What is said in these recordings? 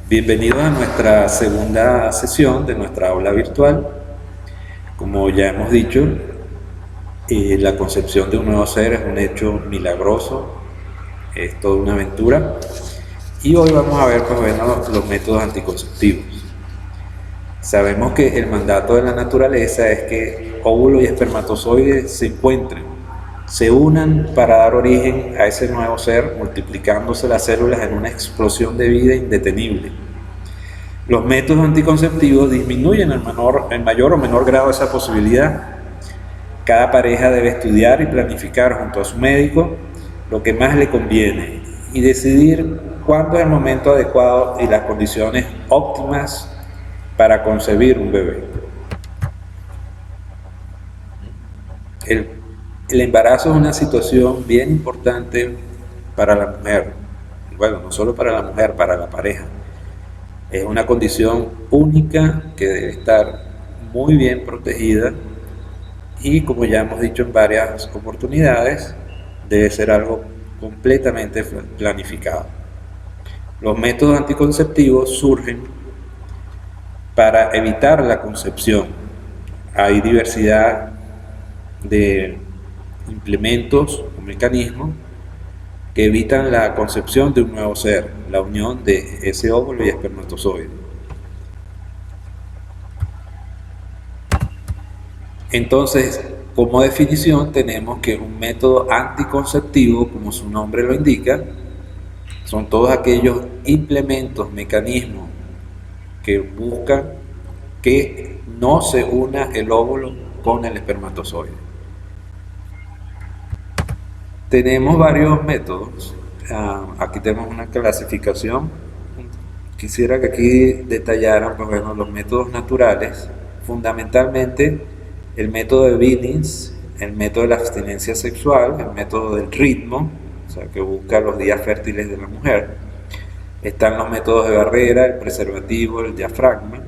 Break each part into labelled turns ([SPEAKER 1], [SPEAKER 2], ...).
[SPEAKER 1] Bienvenidos a nuestra segunda sesión de nuestra aula virtual. Como ya hemos dicho, la concepción de un nuevo ser es un hecho milagroso, es toda una aventura. Y hoy vamos a ver los métodos anticonceptivos. Sabemos que el mandato de la naturaleza es que óvulo y espermatozoide se encuentren, se unan para dar origen a ese nuevo ser, multiplicándose las células en una explosión de vida indetenible. Los métodos anticonceptivos disminuyen en mayor o menor grado esa posibilidad. Cada pareja debe estudiar y planificar junto a su médico lo que más le conviene y decidir cuándo es el momento adecuado y las condiciones óptimas para concebir un bebé. El embarazo es una situación bien importante para la mujer. Bueno, no solo para la mujer, para la pareja. Es una condición única que debe estar muy bien protegida y, como ya hemos dicho en varias oportunidades, debe ser algo completamente planificado. Los métodos anticonceptivos surgen para evitar la concepción. Hay diversidad de implementos o mecanismos que evitan la concepción de un nuevo ser, la unión de ese óvulo y espermatozoide. Entonces, como definición, tenemos que un método anticonceptivo, como su nombre lo indica, son todos aquellos implementos, mecanismos que buscan que no se una el óvulo con el espermatozoide. Tenemos varios métodos. Aquí tenemos una clasificación. Quisiera que aquí detallaran los métodos naturales, fundamentalmente el método de Billings, el método de la abstinencia sexual, el método del ritmo, o sea, que busca los días fértiles de la mujer. Están los métodos de barrera, el preservativo, el diafragma.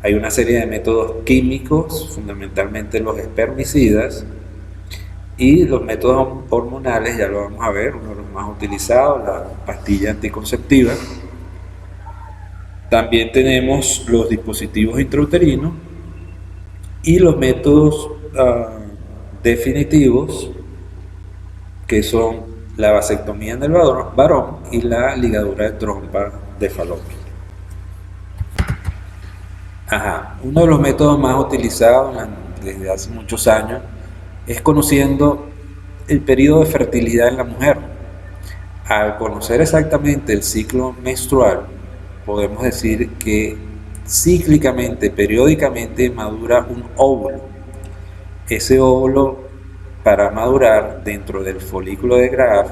[SPEAKER 1] Hay una serie de métodos químicos, fundamentalmente los espermicidas, y los métodos hormonales, ya lo vamos a ver, uno de los más utilizados, la pastilla anticonceptiva. También tenemos los dispositivos intrauterinos y los métodos definitivos, que son la vasectomía en el varón y la ligadura de trompa de falopio. Uno de los métodos más utilizados desde hace muchos años es conociendo el periodo de fertilidad en la mujer. Al conocer exactamente el ciclo menstrual, podemos decir que cíclicamente, periódicamente madura un óvulo. Ese óvulo, para madurar dentro del folículo de Graaf,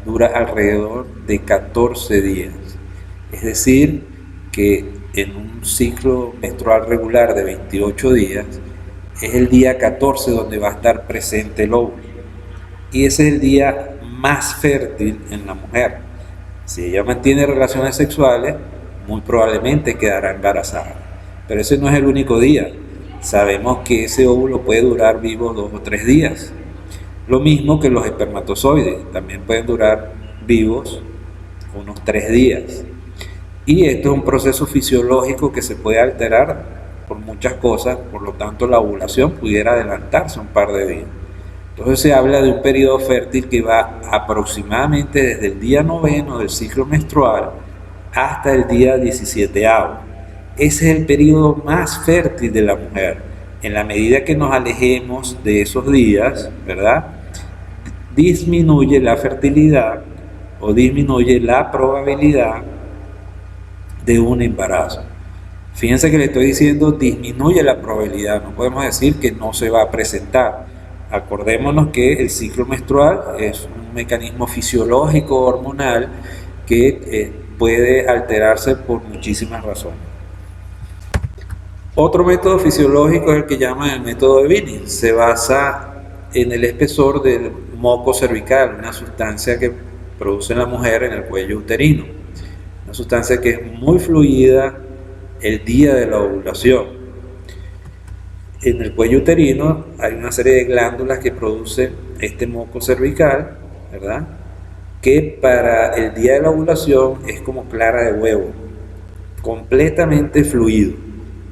[SPEAKER 1] dura alrededor de 14 días. Es decir, que en un ciclo menstrual regular de 28 días, es el día 14 donde va a estar presente el óvulo. Y ese es el día más fértil en la mujer. Si ella mantiene relaciones sexuales, muy probablemente quedará embarazada. Pero ese no es el único día. Sabemos que ese óvulo puede durar vivo 2 o 3 días. Lo mismo que los espermatozoides, también pueden durar vivos unos 3 días. Y esto es un proceso fisiológico que se puede alterar por muchas cosas, por lo tanto la ovulación pudiera adelantarse un par de días. Entonces se habla de un periodo fértil que va aproximadamente desde el día 9 del ciclo menstrual hasta el día 17º. Ese es el periodo más fértil de la mujer. En la medida que nos alejemos de esos días, ¿verdad?, disminuye la fertilidad o disminuye la probabilidad de un embarazo. Fíjense que le estoy diciendo disminuye la probabilidad, no podemos decir que no se va a presentar. Acordémonos que el ciclo menstrual es un mecanismo fisiológico hormonal que puede alterarse por muchísimas razones. Otro método fisiológico es el que llaman el método de Billings. Se basa en el espesor del moco cervical, una sustancia que produce la mujer en el cuello uterino. Una sustancia que es muy fluida el día de la ovulación. En el cuello uterino hay una serie de glándulas que producen este moco cervical, ¿verdad?, que para el día de la ovulación es como clara de huevo. completamente fluido,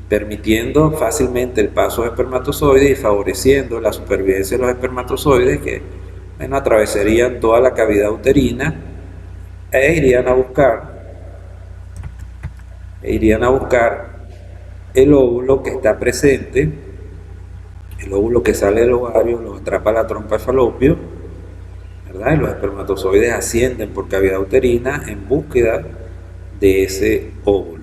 [SPEAKER 1] permitiendo fácilmente el paso de espermatozoides y favoreciendo la supervivencia de los espermatozoides que, bueno, atravesarían toda la cavidad uterina e irían a buscar el óvulo que está presente, el óvulo que sale del ovario, lo atrapa la trompa de falopio, ¿verdad? Y los espermatozoides ascienden por cavidad uterina en búsqueda de ese óvulo.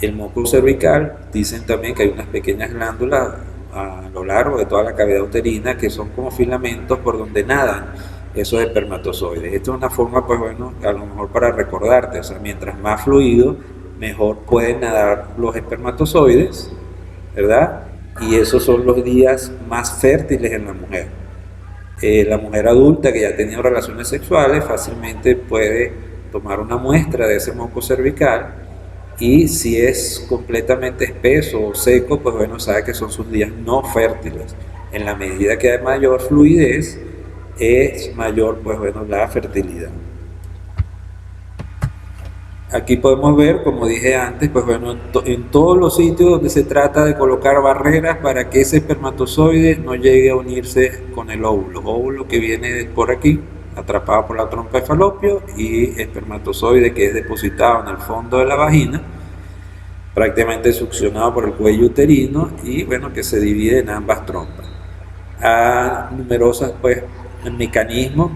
[SPEAKER 1] El moco cervical, dicen también que hay unas pequeñas glándulas a lo largo de toda la cavidad uterina que son como filamentos por donde nadan esos espermatozoides. Esto es una forma, pues bueno, a lo mejor para recordarte, o sea, mientras más fluido, mejor pueden nadar los espermatozoides, ¿verdad? Y esos son los días más fértiles en la mujer. La mujer adulta que ya ha tenido relaciones sexuales fácilmente puede tomar una muestra de ese moco cervical y si es completamente espeso o seco, pues bueno, sabe que son sus días no fértiles. En la medida que hay mayor fluidez, es mayor, pues bueno, la fertilidad. Aquí podemos ver, como dije antes, pues bueno, en todos los sitios donde se trata de colocar barreras para que ese espermatozoide no llegue a unirse con el óvulo que viene por aquí, atrapado por la trompa de falopio, y espermatozoide que es depositado en el fondo de la vagina, prácticamente succionado por el cuello uterino y bueno, que se divide en ambas trompas. Hay numerosos pues, mecanismos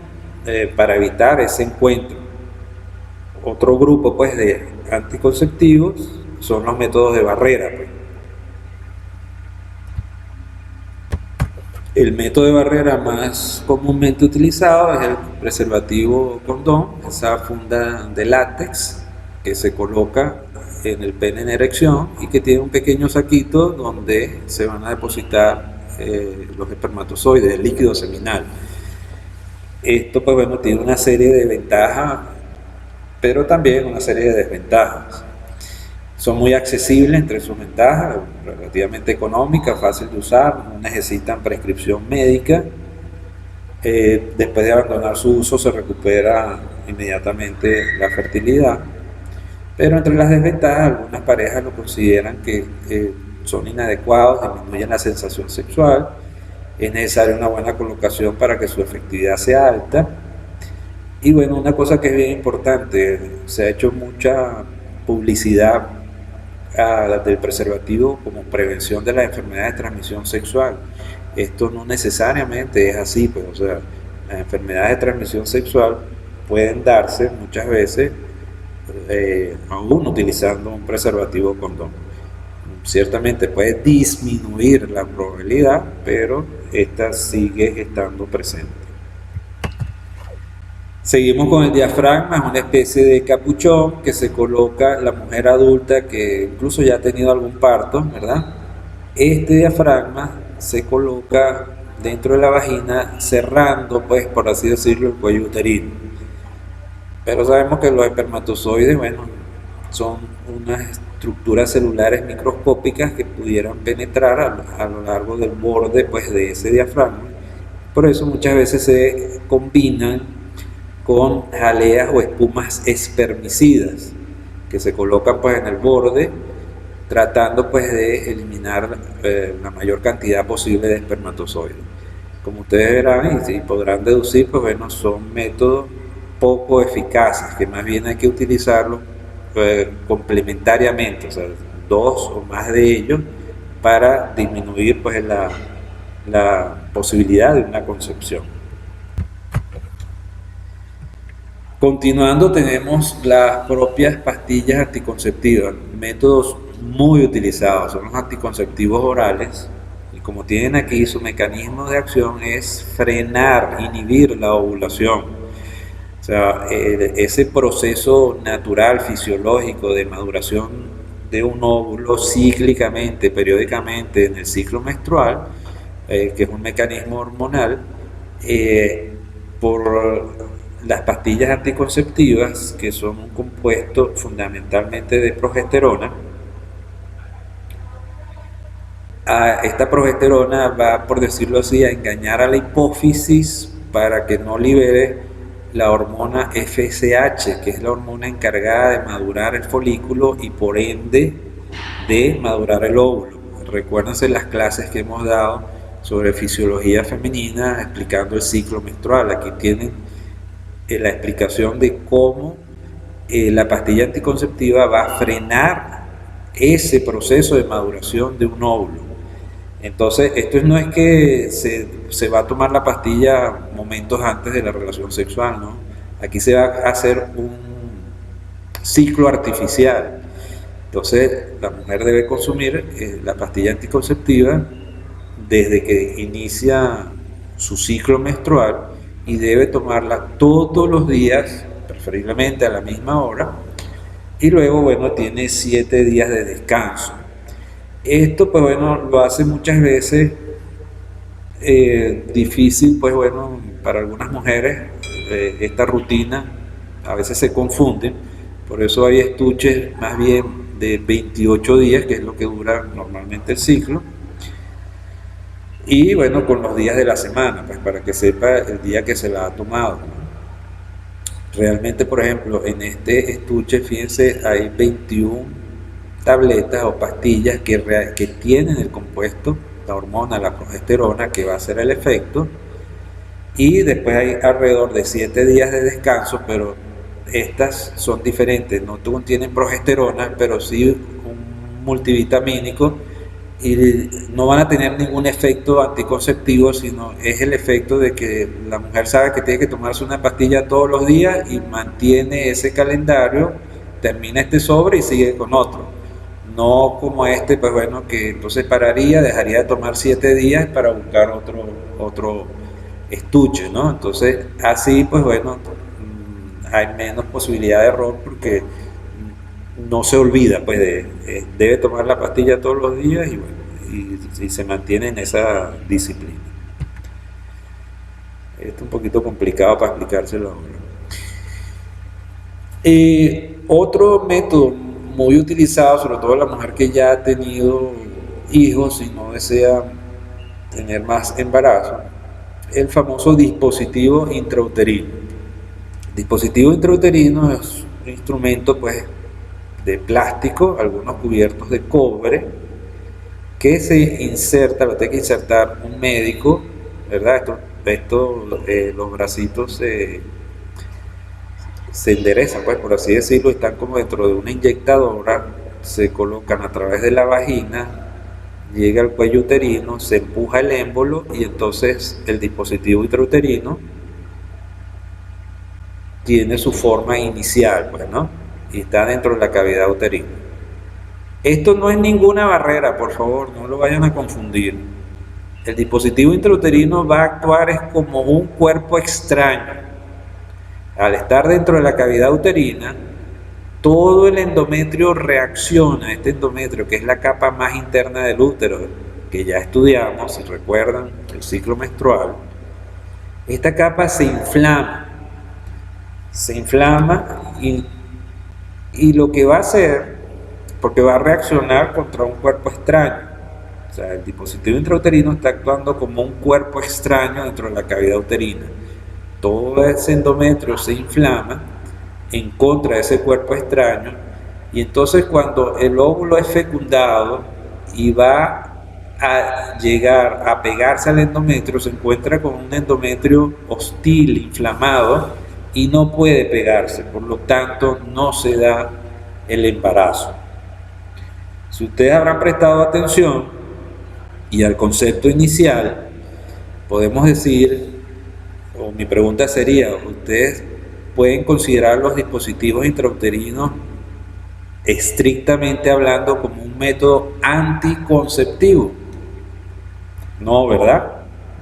[SPEAKER 1] para evitar ese encuentro. Otro grupo pues de anticonceptivos son los métodos de barrera. Pues. El método de barrera más comúnmente utilizado es el preservativo condón, esa funda de látex que se coloca en el pene en erección y que tiene un pequeño saquito donde se van a depositar los espermatozoides, el líquido seminal. Esto pues bueno tiene una serie de ventajas, pero también una serie de desventajas. Son muy accesibles entre sus ventajas, relativamente económicas, fácil de usar, no necesitan prescripción médica. Después de abandonar su uso se recupera inmediatamente la fertilidad. Pero entre las desventajas, algunas parejas lo consideran que son inadecuados, disminuyen la sensación sexual, es necesaria una buena colocación para que su efectividad sea alta. Y bueno, una cosa que es bien importante, se ha hecho mucha publicidad del preservativo como prevención de las enfermedades de transmisión sexual. Esto no necesariamente es así, pues, o sea, las enfermedades de transmisión sexual pueden darse muchas veces aún utilizando un preservativo condón. Ciertamente puede disminuir la probabilidad, pero esta sigue estando presente. Seguimos con el diafragma, es una especie de capuchón que se coloca la mujer adulta que incluso ya ha tenido algún parto, ¿verdad? Este diafragma se coloca dentro de la vagina cerrando, pues por así decirlo, el cuello uterino. Pero sabemos que los espermatozoides, bueno, son unas estructuras celulares microscópicas que pudieran penetrar a lo largo del borde, pues, de ese diafragma. Por eso muchas veces se combinan con jaleas o espumas espermicidas que se colocan pues en el borde tratando pues de eliminar la mayor cantidad posible de espermatozoides. Como ustedes verán y podrán deducir, pues bueno, son métodos poco eficaces que más bien hay que utilizarlos complementariamente, o sea, dos o más de ellos para disminuir pues la posibilidad de una concepción. Continuando tenemos las propias pastillas anticonceptivas, métodos muy utilizados, son los anticonceptivos orales y como tienen aquí su mecanismo de acción es frenar, inhibir la ovulación. O sea, ese proceso natural, fisiológico de maduración de un óvulo cíclicamente, periódicamente en el ciclo menstrual, que es un mecanismo hormonal, por las pastillas anticonceptivas, que son un compuesto fundamentalmente de progesterona. Esta progesterona va, por decirlo así, a engañar a la hipófisis para que no libere la hormona FSH, que es la hormona encargada de madurar el folículo y por ende de madurar el óvulo. Recuérdense las clases que hemos dado sobre fisiología femenina explicando el ciclo menstrual. Aquí tienen la explicación de cómo la pastilla anticonceptiva va a frenar ese proceso de maduración de un óvulo. Entonces, esto no es que se va a tomar la pastilla momentos antes de la relación sexual, ¿no? Aquí se va a hacer un ciclo artificial. Entonces, la mujer debe consumir la pastilla anticonceptiva desde que inicia su ciclo menstrual y debe tomarla todos los días, preferiblemente a la misma hora, y luego, bueno, tiene 7 días de descanso. Esto, pues bueno, lo hace muchas veces difícil, pues bueno, para algunas mujeres esta rutina a veces se confunden, por eso hay estuches más bien de 28 días, que es lo que dura normalmente el ciclo, y bueno, con los días de la semana, pues para que sepa el día que se la ha tomado, ¿no? Realmente, por ejemplo, en este estuche, fíjense, hay 21 tabletas o pastillas que tienen el compuesto, la hormona, la progesterona, que va a hacer el efecto, y después hay alrededor de 7 días de descanso, pero estas son diferentes, no contienen progesterona, pero sí un multivitamínico, y no van a tener ningún efecto anticonceptivo, sino es el efecto de que la mujer sabe que tiene que tomarse una pastilla todos los días y mantiene ese calendario, termina este sobre y sigue con otro. No como este, pues bueno, que entonces pararía, dejaría de tomar 7 días para buscar otro estuche, ¿no? Entonces así, pues bueno, hay menos posibilidad de error porque no se olvida, pues debe tomar la pastilla todos los días y bueno, y se mantiene en esa disciplina. Esto es un poquito complicado para explicárselo ahora. Otro método muy utilizado, sobre todo la mujer que ya ha tenido hijos y no desea tener más embarazo, el famoso dispositivo intrauterino. El dispositivo intrauterino es un instrumento, pues, de plástico, algunos cubiertos de cobre, que se inserta, lo tiene que insertar un médico, ¿verdad? Los bracitos se enderezan, pues por así decirlo, están como dentro de una inyectadora, se colocan a través de la vagina, llega al cuello uterino, se empuja el émbolo y entonces el dispositivo intrauterino tiene su forma inicial, pues, ¿no? Y está dentro de la cavidad uterina. Esto no es ninguna barrera, por favor, no lo vayan a confundir. El dispositivo intrauterino va a actuar es como un cuerpo extraño. Al estar dentro de la cavidad uterina, todo el endometrio reacciona, este endometrio que es la capa más interna del útero, que ya estudiamos, si recuerdan el ciclo menstrual, esta capa se inflama y lo que va a hacer, porque va a reaccionar contra un cuerpo extraño, o sea, el dispositivo intrauterino está actuando como un cuerpo extraño dentro de la cavidad uterina. Todo ese endometrio se inflama en contra de ese cuerpo extraño y entonces cuando el óvulo es fecundado y va a llegar a pegarse al endometrio, se encuentra con un endometrio hostil, inflamado y no puede pegarse, por lo tanto no se da el embarazo. Si ustedes habrán prestado atención y al concepto inicial, podemos decir, o mi pregunta sería, ¿ustedes pueden considerar los dispositivos intrauterinos estrictamente hablando como un método anticonceptivo? No, ¿verdad?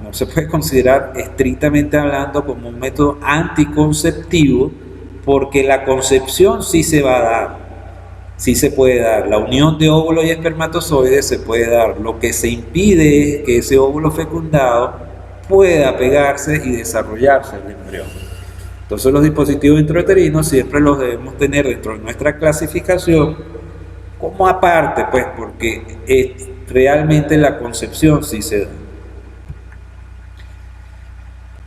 [SPEAKER 1] No se puede considerar estrictamente hablando como un método anticonceptivo porque la concepción sí se va a dar, sí se puede dar. La unión de óvulo y espermatozoide se puede dar. Lo que se impide es que ese óvulo fecundado pueda pegarse y desarrollarse el embrión. Entonces los dispositivos intrauterinos siempre los debemos tener dentro de nuestra clasificación como aparte, pues porque realmente la concepción sí se da.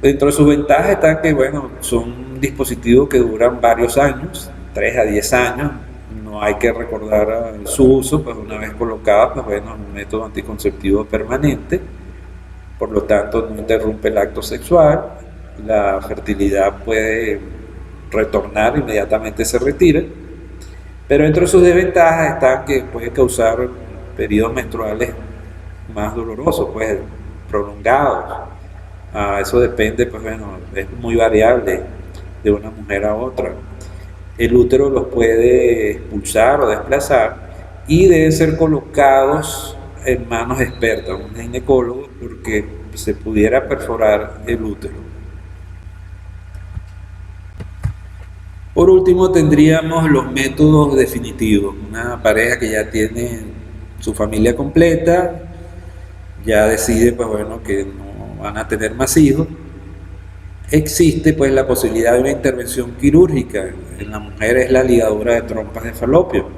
[SPEAKER 1] Dentro de sus ventajas está que, bueno, son un dispositivo que dura varios años, 3 a 10 años. No hay que recordar su uso, pues una vez colocado, pues bueno, es un método anticonceptivo permanente, por lo tanto no interrumpe el acto sexual, la fertilidad puede retornar, inmediatamente se retira, pero entre sus desventajas está que puede causar periodos menstruales más dolorosos, pues prolongados. Eso depende, pues bueno, es muy variable de una mujer a otra. El útero los puede expulsar o desplazar y deben ser colocados en manos expertas, un ginecólogo, porque se pudiera perforar el útero. Por último tendríamos los métodos definitivos, una pareja que ya tiene su familia completa, ya decide pues bueno que no van a tener más hijos. Existe pues la posibilidad de una intervención quirúrgica. En la mujer es la ligadura de trompas de falopio.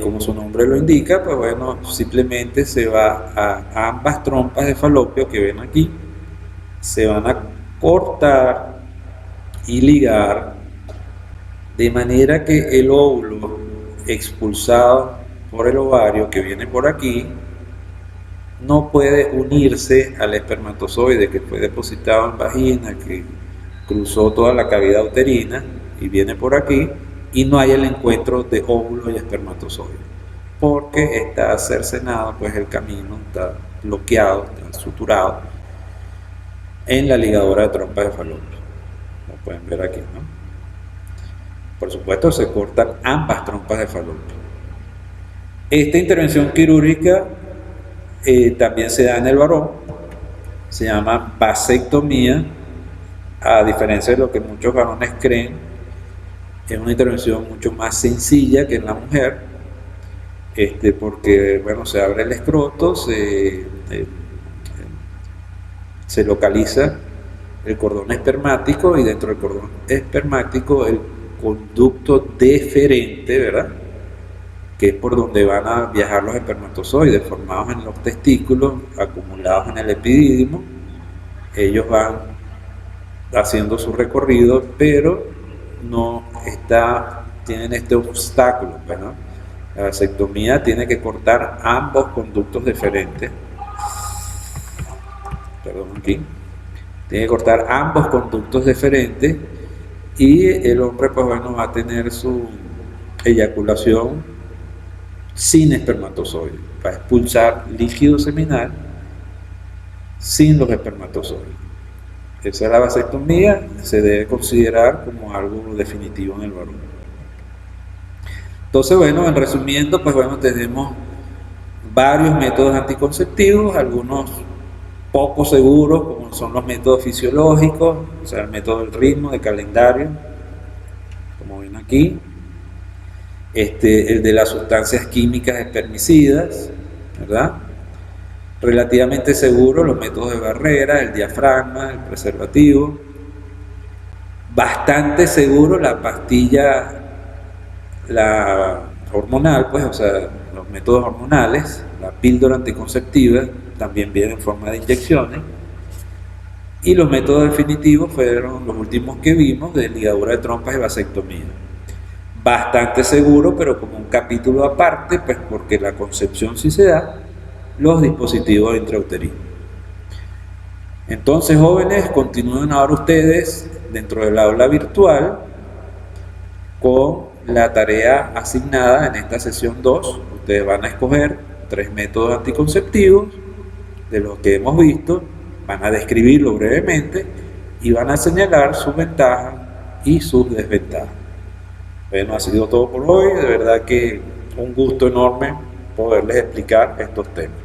[SPEAKER 1] Como su nombre lo indica, pues bueno, simplemente se va a ambas trompas de falopio que ven aquí, se van a cortar y ligar de manera que el óvulo expulsado por el ovario que viene por aquí no puede unirse al espermatozoide que fue depositado en vagina, que cruzó toda la cavidad uterina y viene por aquí, y no hay el encuentro de óvulo y espermatozoide, porque está cercenado, pues el camino está bloqueado, está suturado en la ligadura de trompa de falopio. Lo pueden ver aquí, ¿no? Por supuesto, se cortan ambas trompas de falopio. Esta intervención quirúrgica también se da en el varón, se llama vasectomía, a diferencia de lo que muchos varones creen, es una intervención mucho más sencilla que en la mujer, porque bueno, se abre el escroto, se localiza el cordón espermático y dentro del cordón espermático el conducto deferente, ¿verdad?, que es por donde van a viajar los espermatozoides formados en los testículos, acumulados en el epidídimo. Ellos van haciendo su recorrido, pero no tienen este obstáculo, ¿no? La vasectomía tiene que cortar ambos conductos deferentes. Perdón, aquí. Tiene que cortar ambos conductos deferentes y el hombre, pues bueno, va a tener su eyaculación sin espermatozoides, para expulsar líquido seminal sin los espermatozoides. Esa es la vasectomía, se debe considerar como algo definitivo en el varón. Entonces, bueno, en resumiendo, pues bueno, tenemos varios métodos anticonceptivos, algunos poco seguros, como son los métodos fisiológicos, o sea, el método del ritmo, de calendario, como ven aquí. El de las sustancias químicas espermicidas, ¿verdad? Relativamente seguro los métodos de barrera, el diafragma, el preservativo. Bastante seguro la pastilla, la hormonal, pues, o sea, los métodos hormonales, la píldora anticonceptiva, también viene en forma de inyecciones. Y los métodos definitivos fueron los últimos que vimos, de ligadura de trompas y vasectomía. Bastante seguro, pero como un capítulo aparte, pues porque la concepción sí se da, los dispositivos intrauterinos. Entonces, jóvenes, continúen ahora ustedes dentro del aula virtual con la tarea asignada en esta sesión 2. Ustedes van a escoger 3 métodos anticonceptivos de los que hemos visto, van a describirlo brevemente y van a señalar sus ventajas y sus desventajas. Bueno, ha sido todo por hoy, de verdad que un gusto enorme poderles explicar estos temas.